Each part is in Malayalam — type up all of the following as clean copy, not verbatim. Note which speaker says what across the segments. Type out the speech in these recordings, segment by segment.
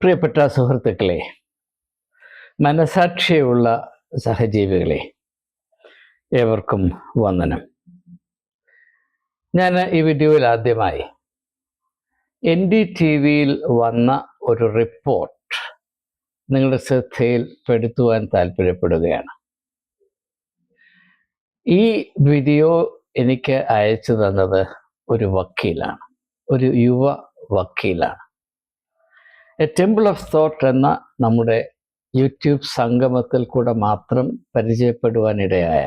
Speaker 1: പ്രിയപ്പെട്ട സുഹൃത്തുക്കളെ, മനസാക്ഷിയുള്ള സഹജീവികളെ, ഏവർക്കും വന്ദനം. ഞാൻ ഈ വീഡിയോയിൽ ആദ്യമായി NDTVയിൽ വന്ന ഒരു റിപ്പോർട്ട് നിങ്ങളുടെ ശ്രദ്ധയിൽ പെടുത്തുവാൻ താല്പര്യപ്പെടുകയാണ്. ഈ വീഡിയോ എനിക്ക് അയച്ചു തന്നത് ഒരു വക്കീലാണ്, ഒരു യുവ വക്കീലാണ്. എ ടെമ്പിൾ ഓഫ് തോട്ട് എന്ന നമ്മുടെ യൂട്യൂബ് സംഗമത്തിൽ കൂടെ മാത്രം പരിചയപ്പെടുവാനിടയായ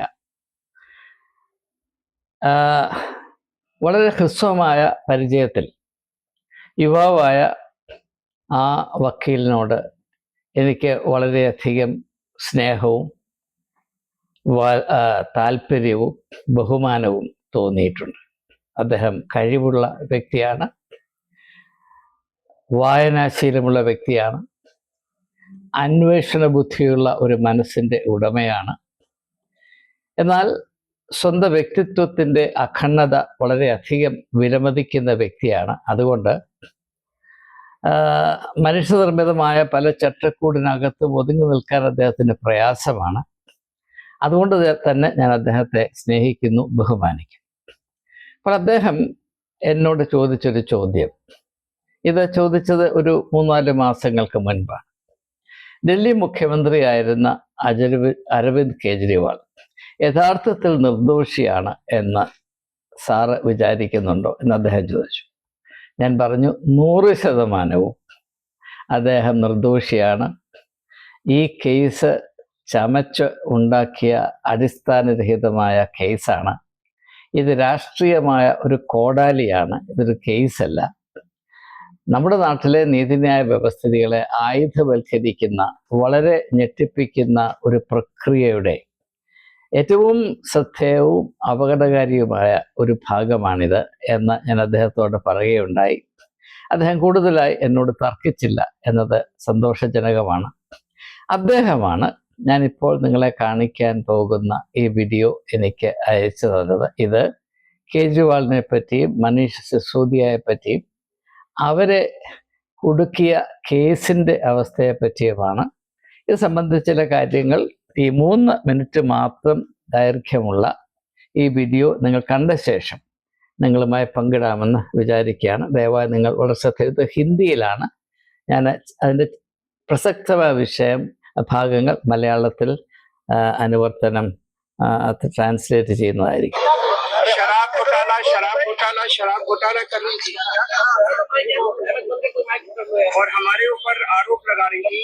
Speaker 1: വളരെ ഹ്രസ്വമായ പരിചയത്തിൽ യുവാവായ ആ വക്കീലിനോട് എനിക്ക് വളരെയധികം സ്നേഹവും താല്പര്യവും ബഹുമാനവും തോന്നിയിട്ടുണ്ട്. അദ്ദേഹം കഴിവുള്ള വ്യക്തിയാണ്, വായനാശീലമുള്ള വ്യക്തിയാണ്, അന്വേഷണ ബുദ്ധിയുള്ള ഒരു മനസ്സിൻ്റെ ഉടമയാണ്. എന്നാൽ സ്വന്തം വ്യക്തിത്വത്തിൻ്റെ അഖണ്ഡത വളരെയധികം വിലമതിക്കുന്ന വ്യക്തിയാണ്. അതുകൊണ്ട് മനുഷ്യനിർമ്മിതമായ പല ചട്ടക്കൂടിനകത്തും ഒതുങ്ങി നിൽക്കാൻ അദ്ദേഹത്തിന് പ്രയാസമാണ്. അതുകൊണ്ട് തന്നെ ഞാൻ അദ്ദേഹത്തെ സ്നേഹിക്കുന്നു, ബഹുമാനിക്കുന്നു. അപ്പോൾ അദ്ദേഹം എന്നോട് ചോദിച്ചൊരു ചോദ്യം, ഇത് ചോദിച്ചത് ഒരു 3-4 മാസങ്ങൾക്ക് മുൻപാണ്. ഡൽഹി മുഖ്യമന്ത്രിയായിരുന്ന അരവിന്ദ് കെജ്രിവാൾ യഥാർത്ഥത്തിൽ നിർദോഷിയാണ് എന്ന് സാറ് വിചാരിക്കുന്നുണ്ടോ എന്ന് അദ്ദേഹം ചോദിച്ചു. ഞാൻ പറഞ്ഞു, 100% അദ്ദേഹം നിർദോഷിയാണ്. ഈ കേസ് ചമച്ച് ഉണ്ടാക്കിയ അടിസ്ഥാനരഹിതമായ കേസാണ്. ഇത് രാഷ്ട്രീയമായ ഒരു കോടാലിയാണ്, ഇതൊരു കേസല്ല. നമ്മുടെ നാട്ടിലെ നീതിന്യായ വ്യവസ്ഥിതികളെ ആയുധവൽക്കരിക്കുന്ന വളരെ ഞെട്ടിപ്പിക്കുന്ന ഒരു പ്രക്രിയയുടെ ഏറ്റവും ശ്രദ്ധേയവും അപകടകാരിയുമായ ഒരു ഭാഗമാണിത് എന്ന് ഞാൻ അദ്ദേഹത്തോട് പറയുകയുണ്ടായി. അദ്ദേഹം കൂടുതലായി എന്നോട് തർക്കിച്ചില്ല എന്നത് സന്തോഷജനകമാണ്. അദ്ദേഹമാണ് ഞാനിപ്പോൾ നിങ്ങളെ കാണിക്കാൻ പോകുന്ന ഈ വീഡിയോ എനിക്ക് അയച്ചു തന്നത്. ഇത് കേജ്രിവാളിനെ പറ്റിയും മനീഷ് സിസോദിയയെ പറ്റിയും അവരെ കുടുക്കിയ കേസിൻ്റെ അവസ്ഥയെ പറ്റിയുമാണ്. ഇത് സംബന്ധിച്ച ചില കാര്യങ്ങൾ ഈ 3 മിനിറ്റ് മാത്രം ദൈർഘ്യമുള്ള ഈ വീഡിയോ നിങ്ങൾ കണ്ട ശേഷം നിങ്ങളുമായി പങ്കിടാമെന്ന് വിചാരിക്കുകയാണ്. ദയവായി നിങ്ങൾ വളരെ ശ്രദ്ധ, ഹിന്ദിയിലാണ്. ഞാൻ അതിൻ്റെ പ്രസക്തമായ ഭാഗങ്ങൾ മലയാളത്തിൽ അനുവർത്തനം ട്രാൻസ്ലേറ്റ് ചെയ്യുന്നതായിരിക്കും.
Speaker 2: शराब घोटाला करनी थी और हमारे ऊपर आरोप लगा रही थी।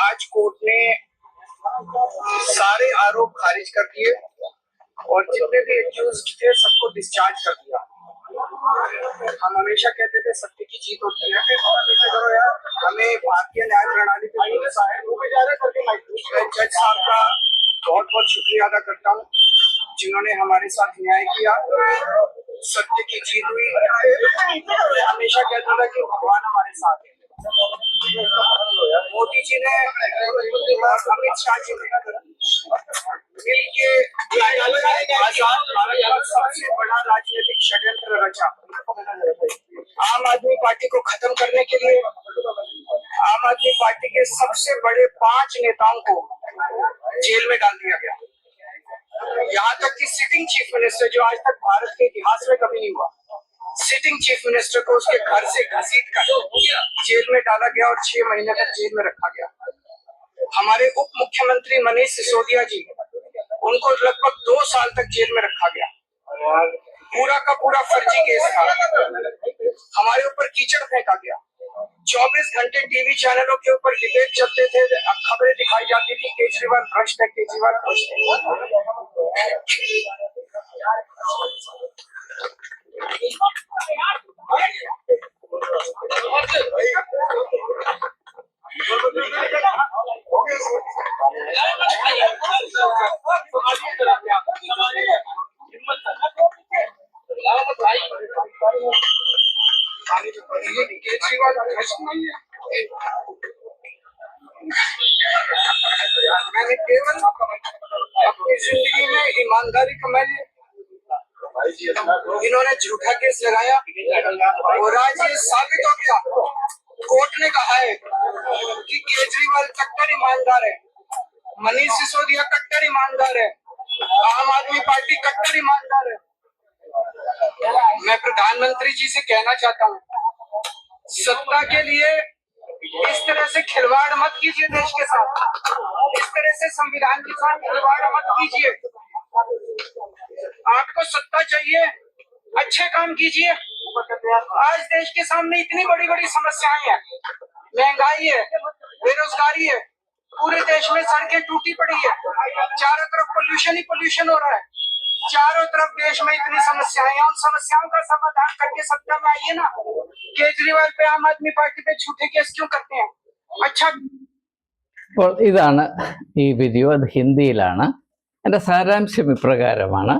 Speaker 2: आज कोर्ट ने सारे आरोप खारिज कर दिए और जितने भी एक्यूज्ड थे सबको डिस्चार्ज कर दिया। हम हमेशा कहते थे सत्य की जीत होती है, हमें भारतीय न्याय प्रणाली पे भरोसा है। मैं जज साहब का बहुत बहुत शुक्रिया अदा करता हूँ जिन्होंने हमारे साथ न्याय किया, सत्य की जीत हुई। मैं हमेशा कहता था कि भगवान हमारे साथ है। मोदी जी ने अमित शाह जी ने मिलके आजाद भारत का सबसे बड़ा राजनीतिक षड्यंत्र रचा। आम आदमी पार्टी को खत्म करने के लिए आम आदमी पार्टी के सबसे बड़े 5 नेताओं को जेल में डाल दिया गया। यहाँ तक कि सिटिंग चीफ मिनिस्टर, जो आज तक भारत के इतिहास में कभी नहीं हुआ, सिटिंग चीफ मिनिस्टर को उसके घर से घसीट कर जेल में डाला गया और 6 महीने तक जेल में रखा गया। हमारे उप मुख्यमंत्री मनीष सिसोदिया जी, उनको लगभग 2 साल तक जेल में रखा गया। पूरा का पूरा फर्जी केस था। हमारे ऊपर कीचड़ फेंका गया। 24 घंटे टीवी चैनलों के ऊपर डिबेट चलते थे, खबरें दिखाई जाती थी केजरीवाल भ्रष्ट है, केजरीवाल भ्रष्ट है। केजरीवाल मैंने केवल अपनी जिंदगी में ईमानदारी कमाई है। इन्होंने झूठा केस लगाया और आज ये साबित हो गया। कोर्ट ने कहा है कि केजरीवाल कट्टर ईमानदार है, मनीष सिसोदिया कट्टर ईमानदार है, आम आदमी पार्टी कट्टर ईमानदार है। मैं प्रधानमंत्री जी से कहना चाहता हूँ, सत्ता के लिए इस तरह से खिलवाड़ मत कीजिए देश के साथ, इस तरह से संविधान के साथ खिलवाड़ मत कीजिए। आपको सत्ता चाहिए, अच्छे काम कीजिए। आज देश के सामने इतनी बड़ी बड़ी समस्याएं हैं, महंगाई है, बेरोजगारी है, पूरे देश में सड़कें टूटी पड़ी है, चारों तरफ पोल्यूशन ही पोल्यूशन हो रहा है, चारों तरफ देश में इतनी समस्याएं हैं। उन समस्याओं का समाधान करके सत्ता में आइए ना। केजरीवाल पे आम आदमी पार्टी पे झूठे केस क्यों करते हैं? अच्छा,
Speaker 1: അപ്പോൾ ഇതാണ് ഈ വീഡിയോ. അത് ഹിന്ദിയിലാണ്. എൻ്റെ സാരാംശം ഇപ്രകാരമാണ്.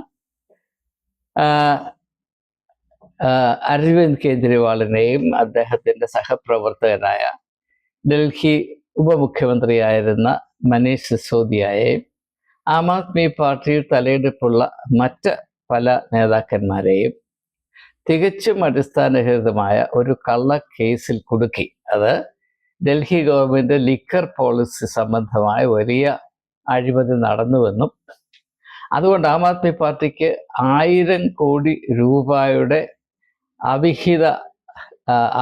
Speaker 1: അരവിന്ദ് കെജ്രിവാളിനെയും അദ്ദേഹത്തിൻ്റെ സഹപ്രവർത്തകനായ ഡൽഹി ഉപമുഖ്യമന്ത്രിയായിരുന്ന മനീഷ് സിസോദിയയെയും ആം ആദ്മി പാർട്ടിയിൽ തലയെടുപ്പുള്ള മറ്റ് പല നേതാക്കന്മാരെയും തികച്ചും അടിസ്ഥാനരഹിതമായ ഒരു കള്ള കേസിൽ കുടുക്കി. അത് ഡൽഹി ഗവൺമെൻറ് ലിക്കർ പോളിസി സംബന്ധമായ വലിയ അഴിമതി നടന്നുവെന്നും അതുകൊണ്ട് ആം ആദ്മി പാർട്ടിക്ക് 1000 കോടി രൂപയുടെ അവിഹിത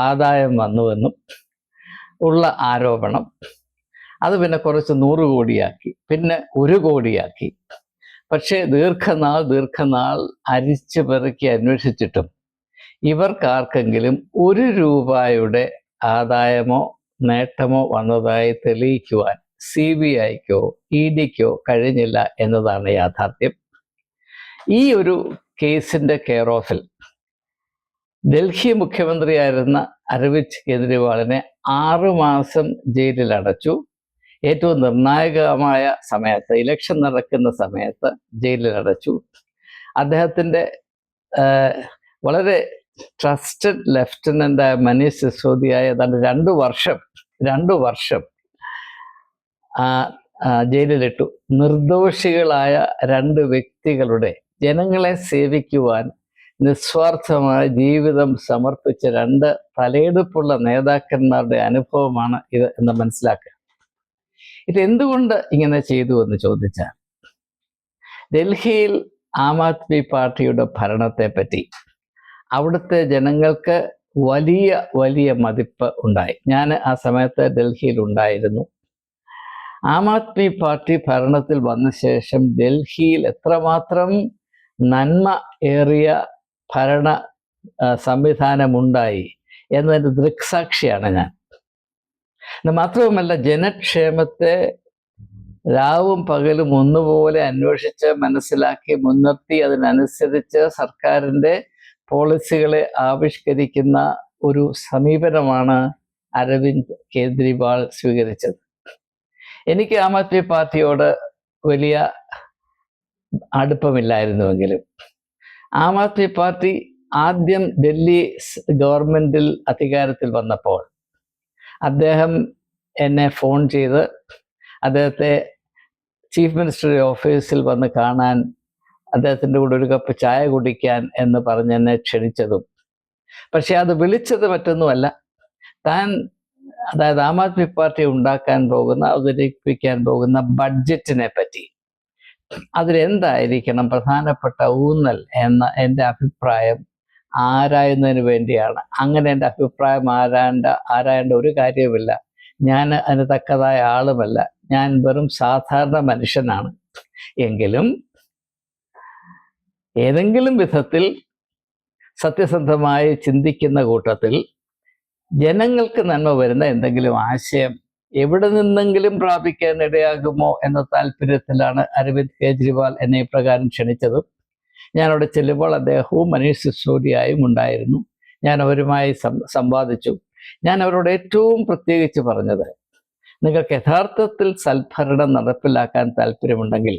Speaker 1: ആദായം വന്നുവെന്നും ഉള്ള ആരോപണം. അത് പിന്നെ കുറച്ച് 100 കോടിയാക്കി, പിന്നെ 1 കോടിയാക്കി. പക്ഷേ ദീർഘനാൾ അരിച്ചു പെറുക്കി അന്വേഷിച്ചിട്ടും ഇവർക്കാർക്കെങ്കിലും 1 രൂപയുടെ ആദായമോ നേട്ടമോ വന്നതായി തെളിയിക്കുവാൻ CBIക്കോ EDക്കോ കഴിഞ്ഞില്ല എന്നതാണ് യാഥാർത്ഥ്യം. ഈ ഒരു കേസിൻ്റെ കെയർ ഓഫിൽ ഡൽഹി മുഖ്യമന്ത്രിയായിരുന്ന അരവിന്ദ് കെജ്രിവാളിനെ 6 മാസം ജയിലിൽ അടച്ചു. ഏറ്റവും നിർണായകമായ സമയത്ത്, ഇലക്ഷൻ നടക്കുന്ന സമയത്ത് ജയിലിൽ അടച്ചു. അദ്ദേഹത്തിൻ്റെ വളരെ ട്രസ്റ്റഡ് ലെഫ്റ്റനൻ്റായ മനീഷ് സിസോദിയായ ഏതാണ്ട് 2 വർഷം ജയിലിലിട്ടു. നിർദോഷികളായ 2 വ്യക്തികളുടെ ജനങ്ങളെ സേവിക്കുവാൻ നിസ്വാർത്ഥമായ ജീവിതം സമർപ്പിച്ച 2 തലയെടുപ്പുള്ള നേതാക്കന്മാരുടെ അനുഭവമാണ് ഇത് എന്ന് മനസ്സിലാക്കുക. ഇതെന്തുകൊണ്ട് ഇങ്ങനെ ചെയ്തു എന്ന് ചോദിച്ചാൽ, ഡൽഹിയിൽ ആം ആദ്മി പാർട്ടിയുടെ ഭരണത്തെപ്പറ്റി അവിടുത്തെ ജനങ്ങൾക്ക് വലിയ മതിപ്പ് ഉണ്ടായി. ഞാൻ ആ സമയത്ത് ഡൽഹിയിൽ ഉണ്ടായിരുന്നു. ആം ആദ്മി പാർട്ടി ഭരണത്തിൽ വന്ന ശേഷം ഡൽഹിയിൽ എത്രമാത്രം നന്മ ഏറിയ ഭരണ സംവിധാനമുണ്ടായി എന്നതിൻ്റെ ദൃക്സാക്ഷിയാണ് ഞാൻ. മാത്രവുമല്ല, ജനക്ഷേമത്തെ രാവും പകലും ഒന്നുപോലെ അന്വേഷിച്ച് മനസ്സിലാക്കി മുൻനിർത്തി അതിനനുസരിച്ച് സർക്കാരിൻ്റെ പോളിസികളെ ആവിഷ്കരിക്കുന്ന ഒരു സമീപനമാണ് അരവിന്ദ് കെജ്രിവാൾ സ്വീകരിച്ചത്. എനിക്ക് ആം ആദ്മി പാർട്ടിയോട് വലിയ അടുപ്പമില്ലായിരുന്നുവെങ്കിലും ആം ആദ്മി പാർട്ടി ആദ്യം ഡൽഹി ഗവൺമെൻറ്റിൽ അധികാരത്തിൽ വന്നപ്പോൾ അദ്ദേഹം എന്നെ ഫോൺ ചെയ്ത് അദ്ദേഹത്തെ ചീഫ് മിനിസ്റ്ററുടെ ഓഫീസിൽ വന്ന് കാണാൻ, അദ്ദേഹത്തിൻ്റെ കൂടെ ഒരു കപ്പ് ചായ കുടിക്കാൻ എന്ന് പറഞ്ഞ് എന്നെ ക്ഷണിച്ചതും, പക്ഷെ അത് വിളിച്ചത് മറ്റൊന്നുമല്ല, താൻ അതായത് ആം ആദ്മി പാർട്ടി ഉണ്ടാക്കാൻ പോകുന്ന, അവതരിപ്പിക്കാൻ പോകുന്ന ബഡ്ജറ്റിനെ പറ്റി, അതിലെന്തായിരിക്കണം പ്രധാനപ്പെട്ട ഊന്നൽ എന്ന എൻ്റെ അഭിപ്രായം ആരായുന്നതിന് വേണ്ടിയാണ്. അങ്ങനെ എൻ്റെ അഭിപ്രായം ആരായേണ്ട ഒരു കാര്യവുമില്ല. ഞാൻ അതിന് തക്കതായ ആളുമല്ല. ഞാൻ വെറും സാധാരണ മനുഷ്യനാണ്. എങ്കിലും ഏതെങ്കിലും വിധത്തിൽ സത്യസന്ധമായി ചിന്തിക്കുന്ന കൂട്ടത്തിൽ ജനങ്ങൾക്ക് നന്മ വരുന്ന എന്തെങ്കിലും ആശയം എവിടെ നിന്നെങ്കിലും പ്രാപിക്കാൻ ഇടയാകുമോ എന്ന താല്പര്യത്തിലാണ് അരവിന്ദ് കെജ്രിവാൾ എന്നെ ഇപ്രകാരം ക്ഷണിച്ചതും. ഞാനവിടെ ചെല്ലുമ്പോൾ അദ്ദേഹവും മനീഷ് സിസോദിയയും ഉണ്ടായിരുന്നു. ഞാൻ അവരുമായി സംവാദിച്ചു. ഞാൻ അവരോട് ഏറ്റവും പ്രത്യേകിച്ച് പറഞ്ഞത്, നിങ്ങൾക്ക് യഥാർത്ഥത്തിൽ സൽഭരണം നടപ്പിലാക്കാൻ താല്പര്യമുണ്ടെങ്കിൽ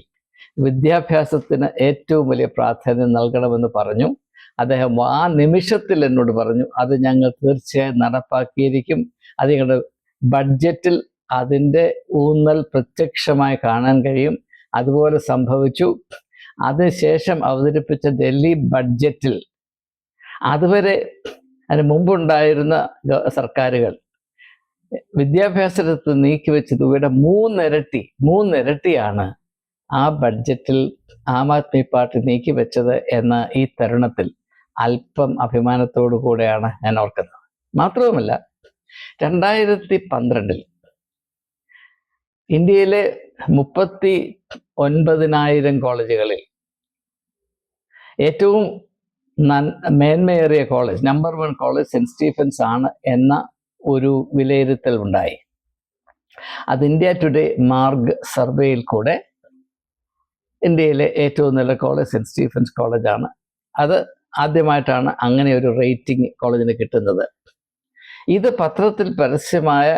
Speaker 1: വിദ്യാഭ്യാസത്തിന് ഏറ്റവും വലിയ പ്രാധാന്യം നൽകണമെന്ന് പറഞ്ഞു. അദ്ദേഹം ആ നിമിഷത്തിൽ എന്നോട് പറഞ്ഞു, അത് ഞങ്ങൾ തീർച്ചയായും നടപ്പാക്കിയിരിക്കും. അത് ഞങ്ങളുടെ ബഡ്ജറ്റിൽ അതിൻ്റെ ഊന്നൽ പ്രത്യക്ഷമായി കാണാൻ കഴിയും. അതുപോലെ സംഭവിച്ചു. അതിനുശേഷം അവതരിപ്പിച്ച ഡൽഹി ബഡ്ജറ്റിൽ അതുവരെ അതിന് മുമ്പുണ്ടായിരുന്ന സർക്കാരുകൾ വിദ്യാഭ്യാസത്തെ നീക്കിവെച്ച തുകയുടെ മൂന്നിരട്ടിയാണ് ആ ബഡ്ജറ്റിൽ ആം ആദ്മി പാർട്ടി നീക്കിവെച്ചത് എന്ന ഈ തരുണത്തിൽ അല്പം അഭിമാനത്തോടു കൂടെയാണ് ഞാൻ ഓർക്കുന്നത്. മാത്രവുമല്ല, 2012 ഇന്ത്യയിലെ 39,000 കോളേജുകളിൽ ഏറ്റവും മേന്മയേറിയ college, number 1 college Saint Stephen's ആണ് എന്ന ഒരു വിലയിരുത്തൽ ഉണ്ടായി. അത് ഇന്ത്യ ടുഡേ മാർഗ് സർവേയിൽ കൂടെ ഇന്ത്യയിലെ ഏറ്റവും നല്ല കോളേജ് സെന്റ് സ്റ്റീഫൻസ് കോളേജാണ്. അത് ആദ്യമായിട്ടാണ് അങ്ങനെ ഒരു റേറ്റിംഗ് കോളേജിന് കിട്ടുന്നത്. ഇത് പത്രത്തിൽ പരസ്യമായ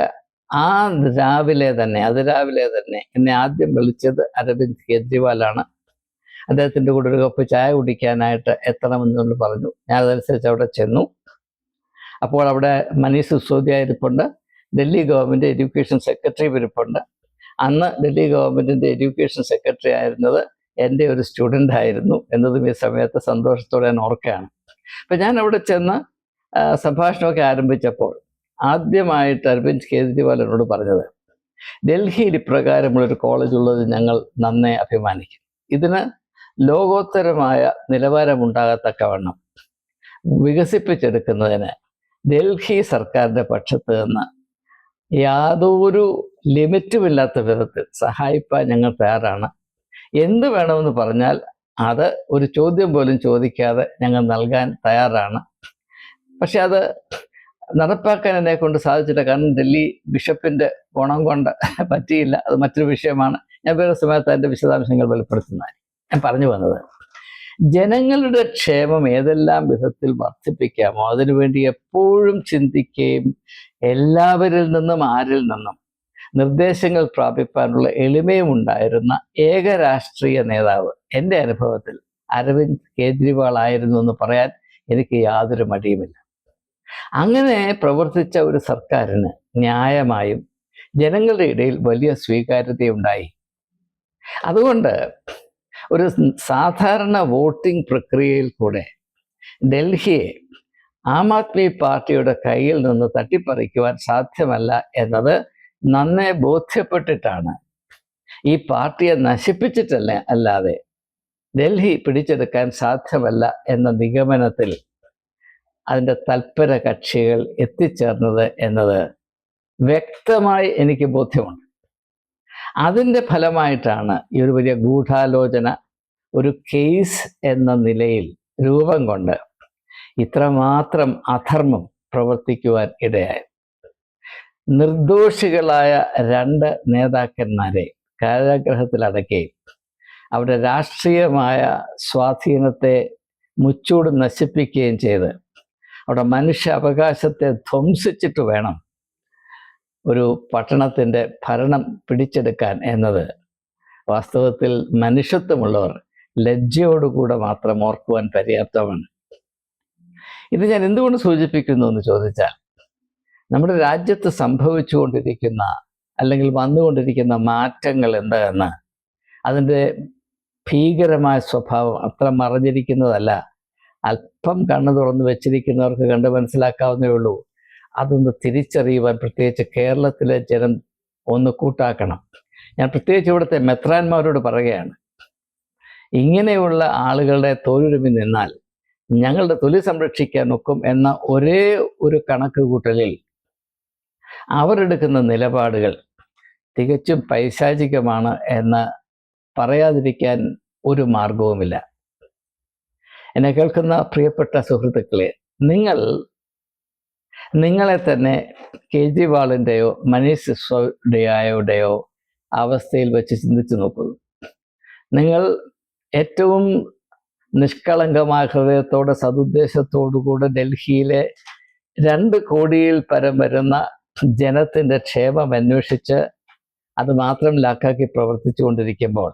Speaker 1: അതിരാവിലെ തന്നെ എന്നെ ആദ്യം വിളിച്ചത് അരവിന്ദ് കെജ്രിവാളാണ്. അദ്ദേഹത്തിൻ്റെ കൂടെ ഒരു കപ്പ് ചായ കുടിക്കാനായിട്ട് എത്തണമെന്നുകൊണ്ട് പറഞ്ഞു. ഞാൻ അതനുസരിച്ച് അവിടെ ചെന്നു. അപ്പോൾ അവിടെ മനീഷ് സിസോദിയ ഇരിപ്പുണ്ട്, ഡൽഹി ഗവൺമെൻറ് എഡ്യൂക്കേഷൻ സെക്രട്ടറി ഇരിപ്പുണ്ട്. അന്ന് ഡൽഹി ഗവൺമെൻറ്റിൻ്റെ എഡ്യൂക്കേഷൻ സെക്രട്ടറി ആയിരുന്നത് എൻ്റെ ഒരു സ്റ്റുഡൻ്റ് ആയിരുന്നു എന്നതും ഈ സമയത്ത് സന്തോഷത്തോടെ ഞാൻ ഓർക്കുകയാണ്. അപ്പം ഞാൻ അവിടെ ചെന്ന് സംഭാഷണമൊക്കെ ആരംഭിച്ചപ്പോൾ ആദ്യമായിട്ട് അരവിന്ദ് കെജ്രിവാൾ എന്നോട് പറഞ്ഞത്, ഡൽഹിയിൽ ഇപ്രകാരമുള്ളൊരു കോളേജ് ഉള്ളത് ഞങ്ങൾ നന്നേ അഭിമാനിക്കും. ഇതിന് ലോകോത്തരമായ നിലവാരമുണ്ടാകത്തക്കവണ്ണം വികസിപ്പിച്ചെടുക്കുന്നതിന് ഡൽഹി സർക്കാരിൻ്റെ പക്ഷത്ത് നിന്ന് യാതൊരു ലിമിറ്റുമില്ലാത്ത വിധത്തിൽ സഹായിപ്പാൻ ഞങ്ങൾ തയ്യാറാണ്. എന്ത് വേണമെന്ന് പറഞ്ഞാൽ അത് ഒരു ചോദ്യം പോലും ചോദിക്കാതെ ഞങ്ങൾ നൽകാൻ തയ്യാറാണ്. പക്ഷെ അത് നടപ്പാക്കാൻ എന്നെ കൊണ്ട് സാധിച്ചില്ല. കാരണം ഡൽഹി ബിഷപ്പിൻ്റെ ഗുണം കൊണ്ട് പറ്റിയില്ല. അത് മറ്റൊരു വിഷയമാണ്. ഞാൻ വേറെ സമയത്ത് അതിൻ്റെ വിശദാംശങ്ങൾ വെളിപ്പെടുത്തുന്നതായി. ഞാൻ പറഞ്ഞു വന്നത്, ജനങ്ങളുടെ ക്ഷേമം ഏതെല്ലാം വിധത്തിൽ വർദ്ധിപ്പിക്കാമോ അതിനുവേണ്ടി എപ്പോഴും ചിന്തിക്കുകയും എല്ലാവരിൽ നിന്നും ആരിൽ നിന്നും നിർദ്ദേശങ്ങൾ പ്രാപിക്കാനുള്ള എളിമയും ഉണ്ടായിരുന്ന ഏക രാഷ്ട്രീയ നേതാവ് എൻ്റെ അനുഭവത്തിൽ അരവിന്ദ് കെജ്രിവാൾ ആയിരുന്നു എന്ന് പറയാൻ എനിക്ക് യാതൊരു മടിയുമില്ല. അങ്ങനെ പ്രവർത്തിച്ച ഒരു സർക്കാരിന് ന്യായമായും ജനങ്ങളുടെ ഇടയിൽ വലിയ സ്വീകാര്യതയുണ്ടായി. അതുകൊണ്ട് ഒരു സാധാരണ വോട്ടിംഗ് പ്രക്രിയയിൽ കൂടെ ഡൽഹിയെ ആം ആദ്മി പാർട്ടിയുടെ കയ്യിൽ നിന്ന് തട്ടിപ്പറിക്കുവാൻ സാധ്യമല്ല എന്നത് നന്നേ ബോധ്യപ്പെട്ടിട്ടാണ്, ഈ പാർട്ടിയെ അല്ലാതെ ഡൽഹി പിടിച്ചെടുക്കാൻ സാധ്യമല്ല എന്ന നിഗമനത്തിൽ അതിൻ്റെ തൽപര കക്ഷികൾ എത്തിച്ചേർന്നത് എന്നത് വ്യക്തമായി എനിക്ക് ബോധ്യമുണ്ട്. അതിൻ്റെ ഫലമായിട്ടാണ് ഈ ഒരു വലിയ ഗൂഢാലോചന ഒരു കേസ് എന്ന നിലയിൽ രൂപം കൊണ്ട് ഇത്രമാത്രം അധർമ്മം പ്രവർത്തിക്കുവാൻ ഇടയായത്. നിർദോഷികളായ 2 നേതാക്കന്മാരെ കാരാഗ്രഹത്തിലടക്കുകയും അവരുടെ രാഷ്ട്രീയമായ സ്വാധീനത്തെ മുച്ചൂട് നശിപ്പിക്കുകയും ചെയ്ത് അവിടെ മനുഷ്യ അവകാശത്തെ ധ്വംസിച്ചിട്ട് വേണം ഒരു പട്ടണത്തിൻ്റെ ഭരണം പിടിച്ചെടുക്കാൻ എന്നത് വാസ്തവത്തിൽ മനുഷ്യത്വമുള്ളവർ ലജ്ജയോടുകൂടെ മാത്രം ഓർക്കുവാൻ പര്യാപ്തമാണ്. ഇത് ഞാൻ എന്തുകൊണ്ട് സൂചിപ്പിക്കുന്നു എന്ന് ചോദിച്ചാൽ, നമ്മുടെ രാജ്യത്ത് സംഭവിച്ചുകൊണ്ടിരിക്കുന്ന അല്ലെങ്കിൽ വന്നുകൊണ്ടിരിക്കുന്ന മാറ്റങ്ങൾ എന്താണെന്ന്, അതിൻ്റെ ഭീകരമായ സ്വഭാവം അത്ര മറഞ്ഞിരിക്കുന്നതല്ല. അല്പം കണ്ണു തുറന്ന് വെച്ചിരിക്കുന്നവർക്ക് കണ്ട് മനസ്സിലാക്കാവുന്നേ ഉള്ളൂ. അതൊന്ന് തിരിച്ചറിയുവാൻ പ്രത്യേകിച്ച് കേരളത്തിലെ ജനം ഒന്ന് കൂട്ടാക്കണം. ഞാൻ പ്രത്യേകിച്ച് ഇവിടുത്തെ മെത്രാന്മാരോട് പറയുകയാണ്, ഇങ്ങനെയുള്ള ആളുകളുടെ തോലുരുമി നിന്നാൽ ഞങ്ങളുടെ തൊലി സംരക്ഷിക്കാൻ ഒക്കും എന്ന ഒരേ ഒരു കണക്ക് കൂട്ടലിൽ അവരെടുക്കുന്ന നിലപാടുകൾ തികച്ചും പൈശാചികമാണ് എന്ന് പറയാതിരിക്കാൻ ഒരു മാർഗവുമില്ല. എന്നെ കേൾക്കുന്ന പ്രിയപ്പെട്ട സുഹൃത്തുക്കളെ, നിങ്ങളെ തന്നെ കേജ്രിവാളിൻ്റെയോ മനീഷ് സിസോഡിയയുടെയോ അവസ്ഥയിൽ വെച്ച് ചിന്തിച്ചു നോക്കൂ. നിങ്ങൾ ഏറ്റവും നിഷ്കളങ്കമായ ഹൃദയത്തോടെ സതുദ്ദേശത്തോടുകൂടെ ഡൽഹിയിലെ 2 കോടിയിൽ പരം വരുന്ന ജനത്തിൻ്റെ ക്ഷേമം അന്വേഷിച്ച് അത് മാത്രം ലാക്കാക്കി പ്രവർത്തിച്ചു കൊണ്ടിരിക്കുമ്പോൾ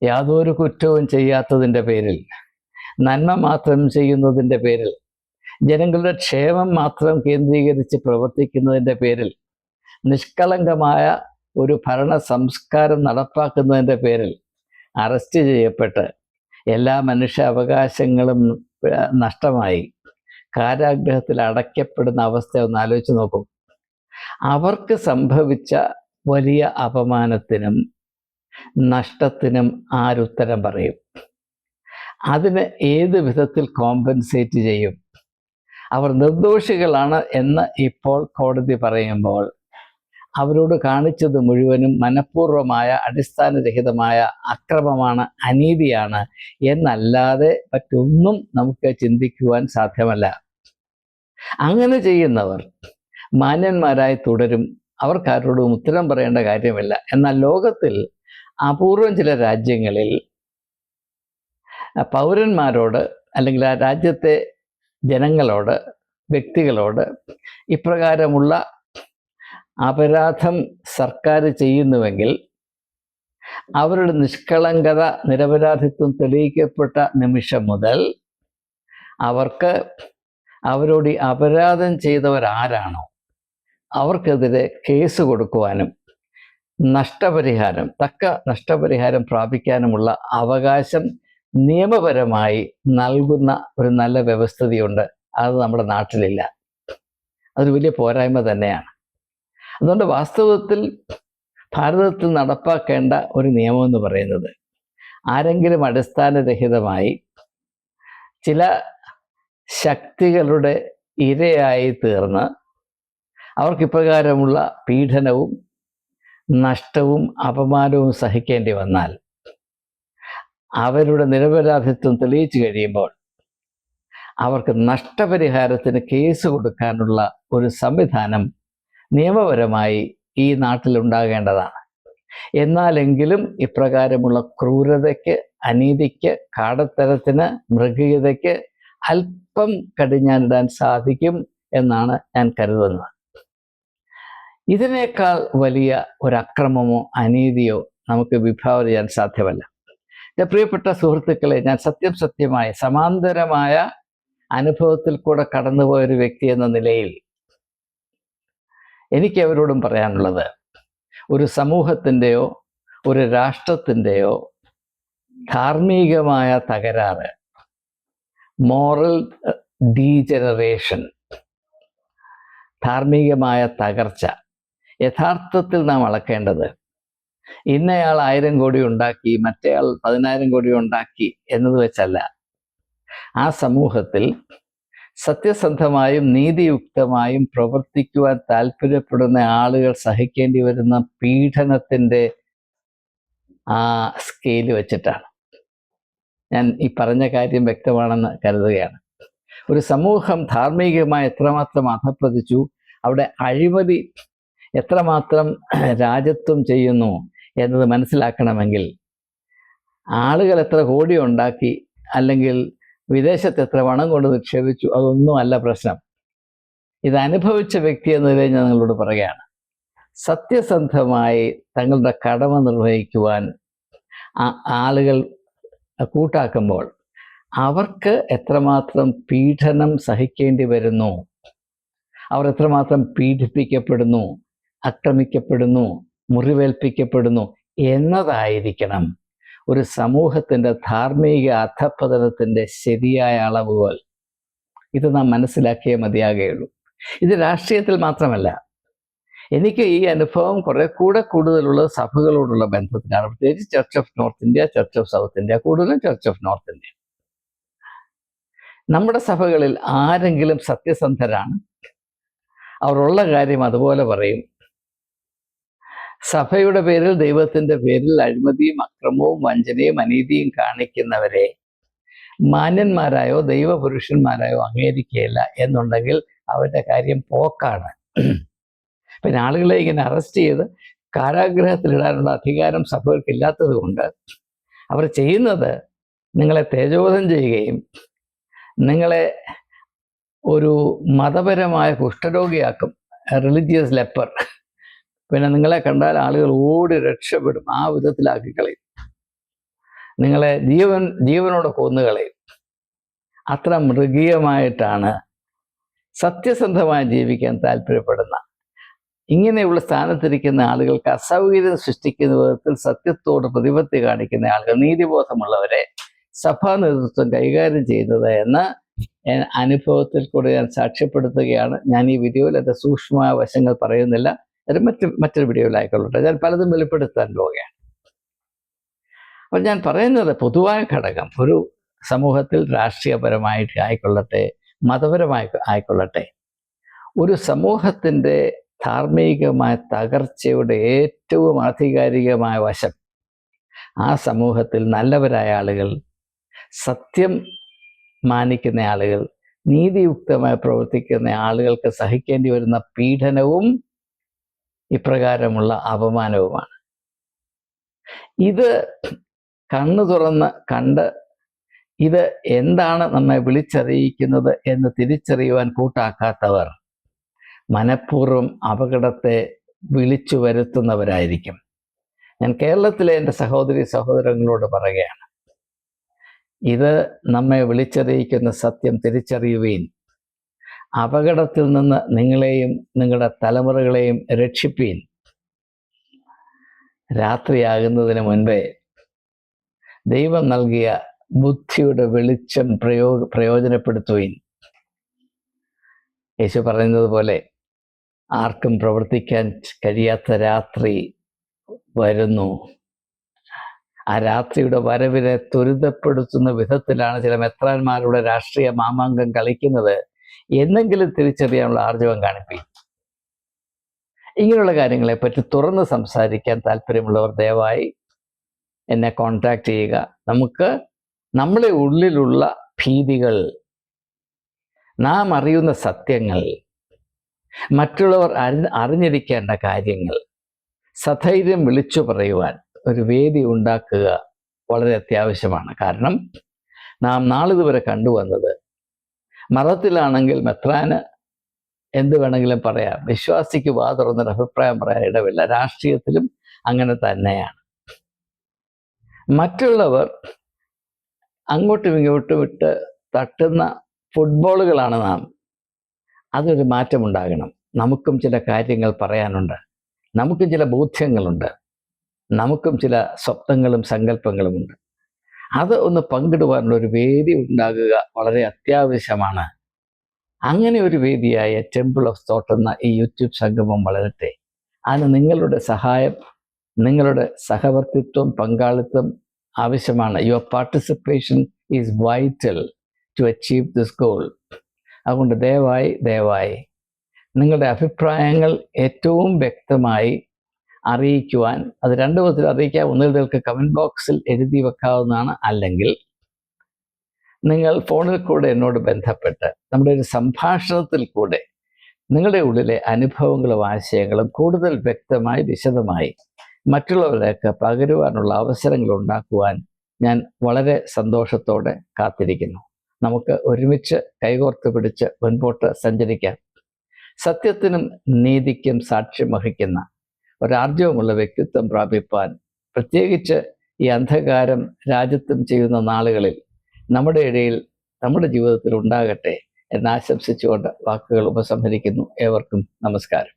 Speaker 1: യാതൊരു കുറ്റവും ചെയ്യാത്തതിൻ്റെ പേരിൽ, നന്മ മാത്രം ചെയ്യുന്നതിൻ്റെ പേരിൽ, ജനങ്ങളുടെ ക്ഷേമം മാത്രം കേന്ദ്രീകരിച്ച് പ്രവർത്തിക്കുന്നതിൻ്റെ പേരിൽ, നിഷ്കളങ്കമായ ഒരു ഭരണ സംസ്കാരം നടപ്പാക്കുന്നതിൻ്റെ പേരിൽ അറസ്റ്റ് ചെയ്യപ്പെട്ട് എല്ലാ മനുഷ്യ അവകാശങ്ങളും നഷ്ടമായി കാരാഗ്രഹത്തിൽ അടയ്ക്കപ്പെടുന്ന അവസ്ഥ ഒന്ന് ആലോചിച്ച് നോക്കും. അവർക്ക് സംഭവിച്ച വലിയ അപമാനത്തിനും നഷ്ടത്തിനും ആരുത്തരം പറയും? അതിന് ഏത് വിധത്തിൽ കോമ്പൻസേറ്റ് ചെയ്യും? അവർ നിർദോഷികളാണ് എന്ന് ഇപ്പോൾ കോടതി പറയുമ്പോൾ അവരോട് കാണിച്ചത് മുഴുവനും മനഃപൂർവമായ അടിസ്ഥാനരഹിതമായ അക്രമമാണ്, അനീതിയാണ് എന്നല്ലാതെ മറ്റൊന്നും നമുക്ക് ചിന്തിക്കുവാൻ സാധ്യമല്ല. അങ്ങനെ ചെയ്യുന്നവർ മാന്യന്മാരായി തുടരും. അവർക്കാരോടും ഉത്തരം പറയേണ്ട കാര്യമില്ല. എന്നാൽ ലോകത്തിൽ അപൂർവം ചില രാജ്യങ്ങളിൽ പൗരന്മാരോട് അല്ലെങ്കിൽ ആ രാജ്യത്തെ ജനങ്ങളോട്, വ്യക്തികളോട് ഇപ്രകാരമുള്ള അപരാധം സർക്കാർ ചെയ്യുന്നുവെങ്കിൽ അവരുടെ നിഷ്കളങ്കത, നിരപരാധിത്വം തെളിയിക്കപ്പെട്ട നിമിഷം മുതൽ അവർക്ക് അവരോട് ഈ അപരാധം ചെയ്തവരാരാണോ അവർക്കെതിരെ കേസ് കൊടുക്കുവാനും തക്ക നഷ്ടപരിഹാരം പ്രാപിക്കാനുമുള്ള അവകാശം നിയമപരമായി നൽകുന്ന ഒരു നല്ല വ്യവസ്ഥതയുണ്ട്. അത് നമ്മുടെ നാട്ടിലില്ല. അതൊരു വലിയ പോരായ്മ തന്നെയാണ്. അതുകൊണ്ട് വാസ്തവത്തിൽ ഭാരതത്തിൽ നടപ്പാക്കേണ്ട ഒരു നിയമം എന്ന് പറയുന്നത്, ആരെങ്കിലും അടിസ്ഥാനരഹിതമായി ചില ശക്തികളുടെ ഇരയായി തീർന്ന് അവർക്കിപ്രകാരമുള്ള പീഡനവും നഷ്ടവും അപമാനവും സഹിക്കേണ്ടി വന്നാൽ അവരുടെ നിരപരാധിത്വം തെളിയിച്ചു കഴിയുമ്പോൾ അവർക്ക് നഷ്ടപരിഹാരത്തിന് കേസ് കൊടുക്കാനുള്ള ഒരു സംവിധാനം നിയമപരമായി ഈ നാട്ടിലുണ്ടാകേണ്ടതാണ്. എന്നാലെങ്കിലും ഇപ്രകാരമുള്ള ക്രൂരതയ്ക്ക്, അനീതിക്ക്, കാടത്തരത്തിന്, മൃഗീയതയ്ക്ക് അല്പം കടിഞ്ഞാനിടാൻ സാധിക്കും എന്നാണ് ഞാൻ കരുതുന്നത്. ഇതിനേക്കാൾ വലിയ ഒരക്രമമോ അനീതിയോ നമുക്ക് വിഭാവന ചെയ്യാൻ സാധ്യമല്ല. പ്രിയപ്പെട്ട സുഹൃത്തുക്കളെ, ഞാൻ സത്യമായി സമാന്തരമായ അനുഭവത്തിൽ കൂടെ കടന്നുപോയൊരു വ്യക്തി എന്ന നിലയിൽ എനിക്ക് അവരോടും പറയാനുള്ളത്, ഒരു സമൂഹത്തിൻ്റെയോ ഒരു രാഷ്ട്രത്തിൻ്റെയോ ധാർമ്മികമായ തകരാറ്, മോറൽ ഡീജനറേഷൻ, ധാർമ്മികമായ തകർച്ച യഥാർത്ഥത്തിൽ നാം അളക്കേണ്ടത് ഇന്നയാൾ 1000 കോടി ഉണ്ടാക്കി, മറ്റേയാൾ 10,000 കോടി ഉണ്ടാക്കി എന്നത് വെച്ചല്ല. ആ സമൂഹത്തിൽ സത്യസന്ധമായും നീതിയുക്തമായും പ്രവർത്തിക്കുവാൻ താല്പര്യപ്പെടുന്ന ആളുകൾ സഹിക്കേണ്ടി വരുന്ന പീഡനത്തിൻ്റെ ആ സ്കെയിൽ വെച്ചിട്ടാണ്. ഞാൻ ഈ പറഞ്ഞ കാര്യം വ്യക്തമാണെന്ന് കരുതുകയാണ്. ഒരു സമൂഹം ധാർമ്മികമായി എത്രമാത്രം അധപ്പതിച്ചു, അവിടെ അഴിമതി എത്രമാത്രം രാജ്യത്വം ചെയ്യുന്നു എന്നത് മനസ്സിലാക്കണമെങ്കിൽ ആളുകൾ എത്ര കോടി ഉണ്ടാക്കി അല്ലെങ്കിൽ വിദേശത്ത് എത്ര പണം കൊണ്ട് നിക്ഷേപിച്ചു, അതൊന്നും അല്ല പ്രശ്നം. ഇത് അനുഭവിച്ച വ്യക്തി എന്ന നിലയിൽ ഞാൻ നിങ്ങളോട് പറയുകയാണ്, സത്യസന്ധമായി തങ്ങളുടെ കടമ നിർവഹിക്കുവാൻ ആളുകൾ കൂട്ടാക്കുമ്പോൾ അവർക്ക് എത്രമാത്രം പീഡനം സഹിക്കേണ്ടി വരുന്നു, അവർ എത്രമാത്രം പീഡിപ്പിക്കപ്പെടുന്നു, ആക്രമിക്കപ്പെടുന്നു, മുറിവേൽപ്പിക്കപ്പെടുന്നു എന്നതായിരിക്കണം ഒരു സമൂഹത്തിൻ്റെ ധാർമ്മിക അധപ്പതനത്തിൻ്റെ ശരിയായ അളവുകൾ. ഇത് നാം മനസ്സിലാക്കിയേ മതിയാകുകയുള്ളൂ. ഇത് രാഷ്ട്രീയത്തിൽ മാത്രമല്ല. എനിക്ക് ഈ അനുഭവം കുറെ കൂടെ കൂടുതലുള്ളത് സഭകളോടുള്ള ബന്ധത്തിലാണ്. പ്രത്യേകിച്ച് church of north India, church of south India, കൂടുതലും ചർച്ച് ഓഫ് നോർത്ത് ഇന്ത്യ. നമ്മുടെ സഭകളിൽ ആരെങ്കിലും സത്യസന്ധരാണ്, അവരുള്ള കാര്യം അതുപോലെ പറയും. സഭയുടെ പേരിൽ, ദൈവത്തിൻ്റെ പേരിൽ അഴിമതിയും അക്രമവും വഞ്ചനയും അനീതിയും കാണിക്കുന്നവരെ മാന്യന്മാരായോ ദൈവപുരുഷന്മാരായോ അംഗീകരിക്കുകയില്ല എന്നുണ്ടെങ്കിൽ അവരുടെ കാര്യം പോക്കാണ്. പിന്നെ ആളുകളെ ഇങ്ങനെ അറസ്റ്റ് ചെയ്ത് കാരാഗ്രഹത്തിലിടാനുള്ള അധികാരം സഭകൾക്ക് ഇല്ലാത്തത് കൊണ്ട് അവർ ചെയ്യുന്നത് നിങ്ങളെ തേജോവധം ചെയ്യുകയും നിങ്ങളെ ഒരു മതപരമായ കുഷ്ഠരോഗിയാക്കും, റിലീജിയസ് ലെപ്പർ. പിന്നെ നിങ്ങളെ കണ്ടാൽ ആളുകൾ ഓടി രക്ഷപ്പെടും, ആ വിധത്തിലാക്കി കളയും. നിങ്ങളെ ജീവനോടെ കൊന്നുകളയും. അത്ര മൃഗീയമായിട്ടാണ് സത്യസന്ധമായി ജീവിക്കാൻ താല്പര്യപ്പെടുന്ന ഇങ്ങനെയുള്ള സ്ഥാനത്തിരിക്കുന്ന ആളുകൾക്ക് അസൗകര്യം സൃഷ്ടിക്കുന്ന വിധത്തിൽ സത്യത്തോട് പ്രതിപത്തി കാണിക്കുന്ന ആളുകൾ, നീതിബോധമുള്ളവരെ സഭാ നേതൃത്വം കൈകാര്യം ചെയ്യുന്നത് എന്ന് അനുഭവത്തിൽ കൂടെ ഞാൻ സാക്ഷ്യപ്പെടുത്തുകയാണ്. ഞാൻ ഈ വീഡിയോയിൽ എൻ്റെ സൂക്ഷ്മമായ വശങ്ങൾ പറയുന്നില്ല. അത് മറ്റൊരു വീഡിയോയിലായിക്കൊള്ളട്ടെ. ഞാൻ പലതും വെളിപ്പെടുത്താൻ പോവുകയാണ്. അപ്പോൾ ഞാൻ പറയുന്നത് പൊതുവായ ഘടകം ഒരു സമൂഹത്തിൽ രാഷ്ട്രീയപരമായിട്ട് ആയിക്കൊള്ളട്ടെ, മതപരമായി ആയിക്കൊള്ളട്ടെ, ഒരു സമൂഹത്തിൻ്റെ ധാർമ്മികമായ തകർച്ചയുടെ ഏറ്റവും ആധികാരികമായ വശം ആ സമൂഹത്തിൽ നല്ലവരായ ആളുകൾ, സത്യം മാനിക്കുന്ന ആളുകൾ, നീതിയുക്തമായി പ്രവർത്തിക്കുന്ന ആളുകൾക്ക് സഹിക്കേണ്ടി വരുന്ന പീഡനവും ഇപ്രകാരമുള്ള അപമാനവുമാണ്. ഇത് കണ്ണു തുറന്ന് കണ്ട് ഇത് എന്താണ് നമ്മെ വിളിച്ചറിയിക്കുന്നത് എന്ന് തിരിച്ചറിയുവാൻ കൂട്ടാക്കാത്തവർ മനഃപൂർവ്വം അപകടത്തെ വിളിച്ചു വരുത്തുന്നവരായിരിക്കും. ഞാൻ കേരളത്തിലെ എൻ്റെ സഹോദരി സഹോദരങ്ങളോട് പറയുകയാണ്, ഇത് നമ്മെ വിളിച്ചറിയിക്കുന്ന സത്യം തിരിച്ചറിയുവീൻ. അപകടത്തിൽ നിന്ന് നിങ്ങളെയും നിങ്ങളുടെ തലമുറകളെയും രക്ഷിപ്പീൻ. രാത്രിയാകുന്നതിന് മുൻപേ ദൈവം നൽകിയ ബുദ്ധിയുടെ വെളിച്ചം പ്രയോജനപ്പെടുത്തുവീൻ. യേശു പറയുന്നത് പോലെ ആർക്കും പ്രവർത്തിക്കാൻ കഴിയാത്ത രാത്രി വരുന്നു. ആ രാത്രിയുടെ വരവിനെ ത്വരിതപ്പെടുത്തുന്ന വിധത്തിലാണ് ചില മെത്രാന്മാരുടെ രാഷ്ട്രീയ മാമാങ്കം കളിക്കുന്നത്. എന്നെങ്കിലും തിരിച്ചറിയാനുള്ള ആർജവം കാണിപ്പീൻ. ഇങ്ങനെയുള്ള കാര്യങ്ങളെപ്പറ്റി തുറന്ന് സംസാരിക്കാൻ താല്പര്യമുള്ളവർ ദയവായി എന്നെ കോൺടാക്റ്റ് ചെയ്യുക. നമുക്ക് നമ്മുടെ ഉള്ളിലുള്ള ഭീതികൾ, നാം അറിയുന്ന സത്യങ്ങൾ, മറ്റുള്ളവർ അറിഞ്ഞിരിക്കേണ്ട കാര്യങ്ങൾ സധൈര്യം വിളിച്ചു പറയുവാൻ ഒരു വേദി ഉണ്ടാക്കുക വളരെ അത്യാവശ്യമാണ്. കാരണം നാം നാളിതുവരെ കണ്ടുവന്നത്, മതത്തിലാണെങ്കിൽ മെത്രാന് എന്ത് വേണമെങ്കിലും പറയാം, വിശ്വാസിക്ക് വാ തുറന്നൊരു അഭിപ്രായം പറയാൻ ഇടവില്ല. രാഷ്ട്രീയത്തിലും അങ്ങനെ തന്നെയാണ്. മറ്റുള്ളവർ അങ്ങോട്ടും ഇങ്ങോട്ടും ഇട്ട് തട്ടുന്ന ഫുട്ബോളുകളാണ് നാം. അതൊരു മാറ്റമുണ്ടാകണം. നമുക്കും ചില കാര്യങ്ങൾ പറയാനുണ്ട്, നമുക്കും ചില ബോധ്യങ്ങളുണ്ട്, നമുക്കും ചില സ്വപ്നങ്ങളും സങ്കല്പങ്ങളുമുണ്ട്. അത് ഒന്ന് പങ്കിടുവാനുള്ള ഒരു വേദി ഉണ്ടാകുക വളരെ അത്യാവശ്യമാണ്. അങ്ങനെ ഒരു വേദിയായ ടെമ്പിൾ ഓഫ് തോട്ട് എന്ന ഈ യൂട്യൂബ് സംഗമം വളരട്ടെ. അതിന് നിങ്ങളുടെ സഹായം, നിങ്ങളുടെ സഹവർത്തിത്വം, പങ്കാളിത്തം ആവശ്യമാണ്. Your participation is vital to achieve this goal. അതുകൊണ്ട് ദയവായി നിങ്ങളുടെ അഭിപ്രായങ്ങൾ ഏറ്റവും വ്യക്തമായി അറിയിക്കുവാൻ, അത് രണ്ട് വിധത്തിൽ അറിയിക്കാം. ഒന്നുകിൽ കമൻറ്റ് ബോക്സിൽ എഴുതി വെക്കാവുന്നതാണ്, അല്ലെങ്കിൽ നിങ്ങൾ ഫോണിൽ കൂടെ എന്നോട് ബന്ധപ്പെട്ട് നമ്മുടെ ഒരു സംഭാഷണത്തിൽ കൂടെ നിങ്ങളുടെ ഉള്ളിലെ അനുഭവങ്ങളും ആശയങ്ങളും കൂടുതൽ വ്യക്തമായി വിശദമായി മറ്റുള്ളവരിലേക്ക് പകരുവാനുള്ള അവസരങ്ങൾ ഉണ്ടാക്കുവാൻ ഞാൻ വളരെ സന്തോഷത്തോടെ കാത്തിരിക്കുന്നു. നമുക്ക് ഒരുമിച്ച് കൈകോർത്ത് പിടിച്ച് മുൻപോട്ട് സഞ്ചരിക്കാം. സത്യത്തിനും നീതിക്കും സാക്ഷ്യം വഹിക്കുന്ന ഒരാർജവമുള്ള വ്യക്തിത്വം പ്രാപിപ്പാൻ, പ്രത്യേകിച്ച് ഈ അന്ധകാരം രാജ്യത്തും ചെയ്യുന്ന നാളുകളിൽ നമ്മുടെ ഇടയിൽ, നമ്മുടെ ജീവിതത്തിൽ ഉണ്ടാകട്ടെ എന്നാശംസിച്ചുകൊണ്ട് വാക്കുകൾ ഉപസംഹരിക്കുന്നു. ഏവർക്കും നമസ്കാരം.